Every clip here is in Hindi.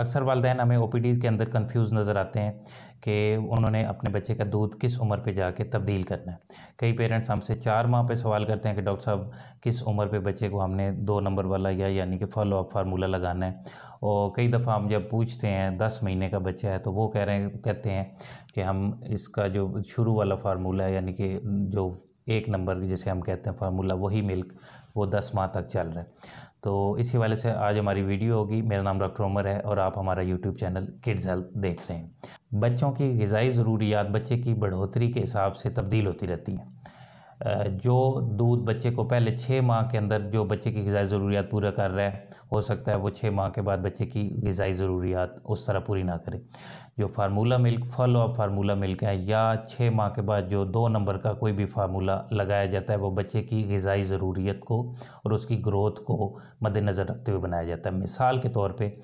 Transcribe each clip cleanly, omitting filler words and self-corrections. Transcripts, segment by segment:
अक्सर वालिदैन हमें ओपीडी के अंदर कंफ्यूज नज़र आते हैं कि उन्होंने अपने बच्चे का दूध किस उम्र पे जाके तब्दील करना है। कई पेरेंट्स हमसे 4 माह पे सवाल करते हैं कि डॉक्टर साहब किस उम्र पे बच्चे को हमने 2 नंबर वाला यानी कि फॉलो अप फार्मूला लगाना है। और कई दफ़ा हम जब पूछते हैं 10 महीने का बच्चा है तो वो कहते हैं कि हम इसका जो शुरू वाला फार्मूला है यानी कि जो 1 नंबर जिसे हम कहते हैं फार्मूला वही मिल्क वो 10 माह तक चल रहा है। तो इसी वाले से आज हमारी वीडियो होगी। मेरा नाम डॉक्टर उमर है और आप हमारा यूट्यूब चैनल किड्स हेल्थ देख रहे हैं। बच्चों की ग़िज़ाई ज़रूरियात बच्चे की बढ़ोतरी के हिसाब से तब्दील होती रहती हैं। जो दूध बच्चे को पहले 6 माह के अंदर जो बच्चे की ग़िज़ाई ज़रूरियात पूरा कर रहा है, हो सकता है वो 6 माह के बाद बच्चे की ग़िज़ाई ज़रूरियात उस तरह पूरी ना करे। जो formula milk follow up formula milk है या 6 माह के बाद जो 2 नंबर का कोई भी फार्मूला लगाया जाता है वो बच्चे की ग़िज़ाई ज़रूरियत को और उसकी ग्रोथ को मद्देनज़र रखते हुए बनाया जाता है। मिसाल के तौर पे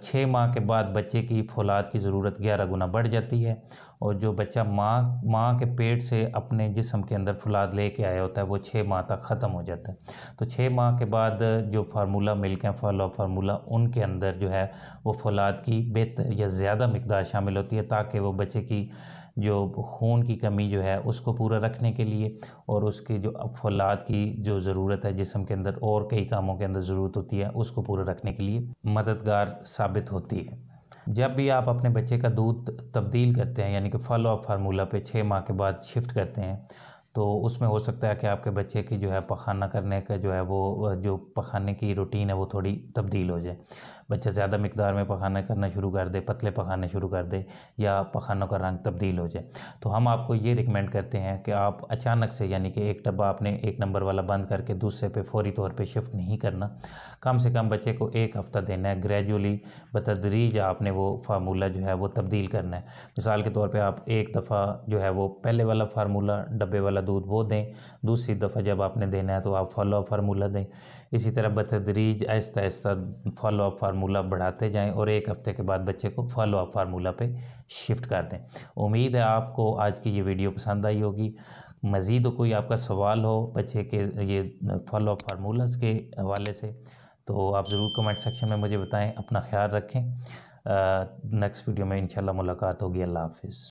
6 माह के बाद बच्चे की फौलाद की ज़रूरत 11 गुना बढ़ जाती है और जो बच्चा माँ के पेट से अपने जिस्म के अंदर फौलाद लेके आया होता है वो 6 माह तक ख़त्म हो जाता है। तो 6 माह के बाद जो फार्मूला मिल्क है फॉलो अप फार्मूला उनके अंदर जो है वो फौलाद की बेहतर या ज़्यादा मिकदार शामिल होती है ताकि वो बच्चे की जो खून की कमी जो है उसको पूरा रखने के लिए और उसकी जो फौलाद की जो ज़रूरत है जिस्म के अंदर और कई कामों के अंदर ज़रूरत होती है उसको पूरा रखने के लिए मददगार साबित होती है। जब भी आप अपने बच्चे का दूध तब्दील करते हैं यानी कि फॉलो अप फार्मूला पे 6 माह के बाद शिफ्ट करते हैं तो उसमें हो सकता है कि आपके बच्चे की जो है पखाना करने का जो है वो जो पखाने की रूटीन है वो थोड़ी तब्दील हो जाए। बच्चा ज़्यादा मिकदार में पखाना करना शुरू कर दे, पतले पखाने शुरू कर दे या पखानों का रंग तब्दील हो जाए। तो हम आपको ये रिकमेंड करते हैं कि आप अचानक से यानी कि एक डब्बा आपने 1 नंबर वाला बंद करके दूसरे पे फौरी तौर पे शिफ्ट नहीं करना। कम से कम बच्चे को 1 हफ़्ता देना है। ग्रेजुअली बतदरीज आपने वो फार्मूला जो है वो तब्दील करना है। मिसाल के तौर पे आप एक दफ़ा जो है वो पहले वाला फार्मूला डब्बे वाला दूध वो दें, दूसरी दफ़ा जब आपने देना है तो आप फॉलो अप फार्मूला दें। इसी तरह बतदरीज Aahista Aahista follow up formula बढ़ाते जाएं और 1 हफ़्ते के बाद बच्चे को फॉलो अप फार्मूला पे शिफ्ट कर दें। उम्मीद है आपको आज की ये वीडियो पसंद आई होगी। मज़ीद कोई आपका सवाल हो बच्चे के ये फॉलो अप फार्मूलाज के हवाले से तो आप ज़रूर कमेंट सेक्शन में मुझे बताएं। अपना ख्याल रखें। नेक्स्ट वीडियो में इंशाल्लाह मुलाकात होगी। अल्लाह हाफ़िज़।